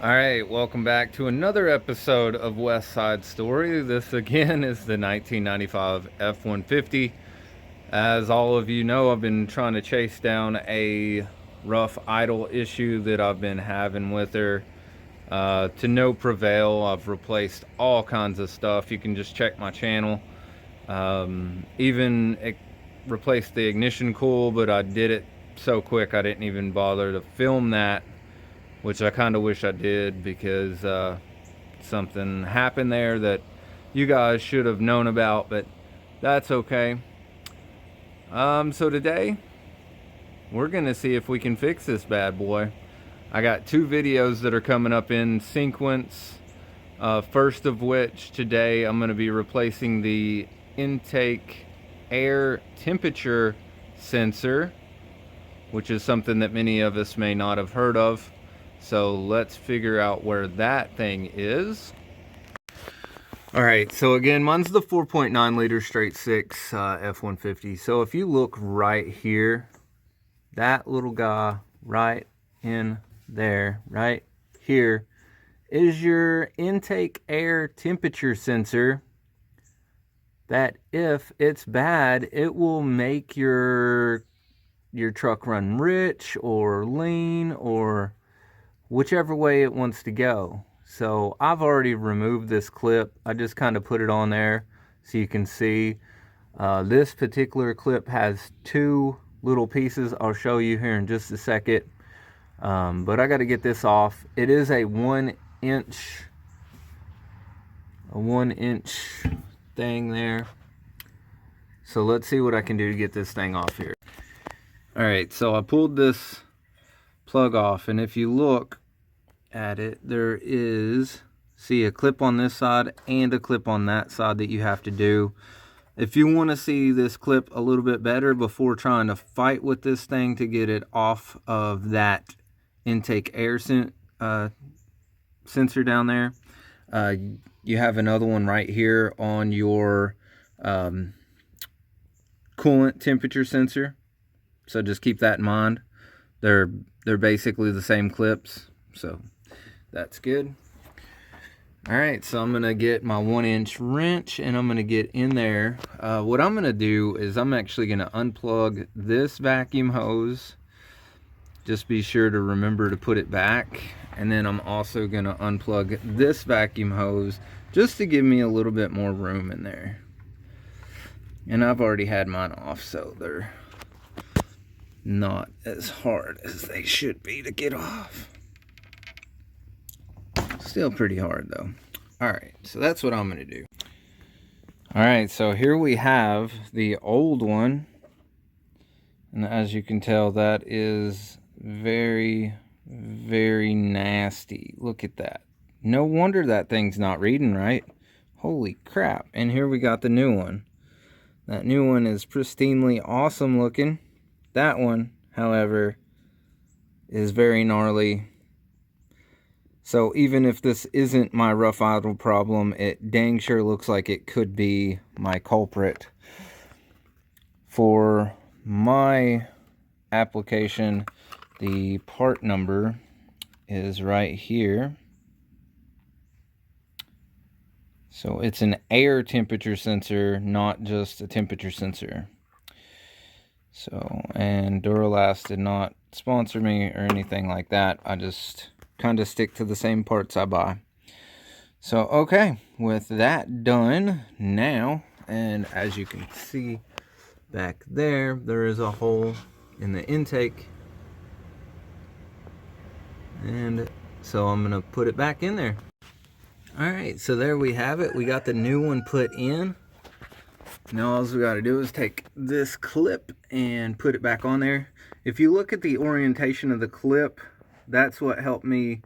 Alright, welcome back to another episode of Wes Sidestory. This again is the 1995 F-150. As all of you know, I've been trying to chase down a rough idle issue that I've been having with her. To no prevail. I've replaced all kinds of stuff. You can just check my channel. Even replaced the ignition coil, but I did it so quick I didn't even bother to film that, which I kind of wish I did, because something happened there that you guys should have known about, but that's okay. So today we're gonna see if we can fix this bad boy. I got two videos that are coming up in sequence. First of which, today I'm gonna be replacing the intake air temperature sensor, which is something that many of us may not have heard of. So let's figure out where that thing is. Alright, so again, mine's the 4.9 liter straight six F-150. So if you look right here, that little guy right in there, right here, is your intake air temperature sensor. That if it's bad, it will make your truck run rich or lean or whichever way it wants to go. So I've already removed this clip. I just kind of put it on there so you can see. This particular clip has two little pieces. I'll show you here in just a second. But I got to get this off. It is a 1 inch thing there. So let's see what I can do to get this thing off here. Alright, so I pulled this plug off, and if you look at it, there is, see, a clip on this side and a clip on that side that you have to do. If you want to see this clip a little bit better before trying to fight with this thing to get it off of that intake air sensor down there, you have another one right here on your coolant temperature sensor. So just keep that in mind. They're basically the same clips, so that's good. Alright, so I'm going to get my 1 inch wrench and I'm going to get in there. What I'm going to do is I'm actually going to unplug this vacuum hose. Just be sure to remember to put it back. And then I'm also going to unplug this vacuum hose just to give me a little bit more room in there. And I've already had mine off, so they're not as hard as they should be to get off. Still pretty hard though. Alright, so that's what I'm going to do. Alright, so here we have the old one. And as you can tell, that is very, very nasty. Look at that. No wonder that thing's not reading right. Holy crap. And here we got the new one. That new one is pristinely awesome looking. That one, however, is very gnarly. So even if this isn't my rough idle problem, it dang sure looks like it could be my culprit. For my application, the part number is right here. So it's an air temperature sensor, not just a temperature sensor. So, and Duralast did not sponsor me or anything like that. I just kind of stick to the same parts I buy. So, okay, with that done now, and as you can see back there, there is a hole in the intake. And so I'm going to put it back in there. Alright, so there we have it. We got the new one put in. Now all we got to do is take this clip and put it back on there. If you look at the orientation of the clip, that's what helped me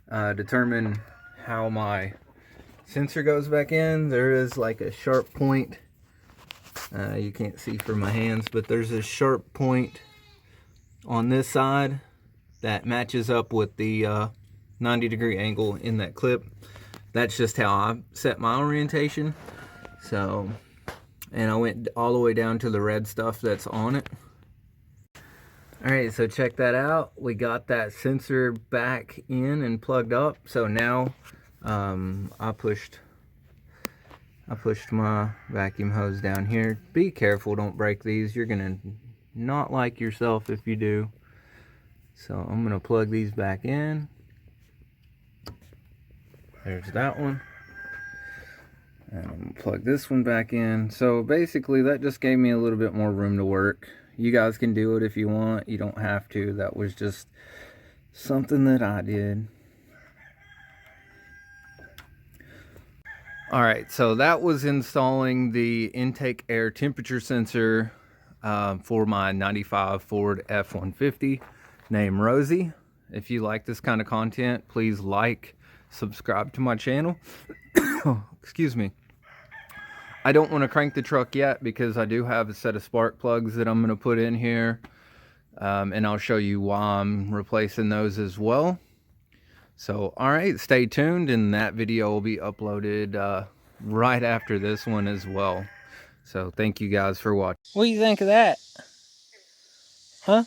determine how my sensor goes back in. There is like a sharp point. You can't see from my hands, but there's a sharp point on this side that matches up with the 90-degree angle in that clip. That's just how I set my orientation. So, and I went all the way down to the red stuff that's on it. All right, so check that out. We got that sensor back in and plugged up. So now I pushed my vacuum hose down here. Be careful, don't break these. You're gonna not like yourself if you do. So I'm gonna plug these back in. There's that one. And I'm gonna plug this one back in. So basically that just gave me a little bit more room to work. You guys can do it if you want. You don't have to. That was just something that I did. All right, so that was installing the intake air temperature sensor for my 95 Ford F150 named Rosie. If you like this kind of content, please like, subscribe to my channel. Excuse me. I don't want to crank the truck yet because I do have a set of spark plugs that I'm going to put in here. And I'll show you why I'm replacing those as well. So, all right, stay tuned, and that video will be uploaded right after this one as well. So, thank you guys for watching. What do you think of that? Huh?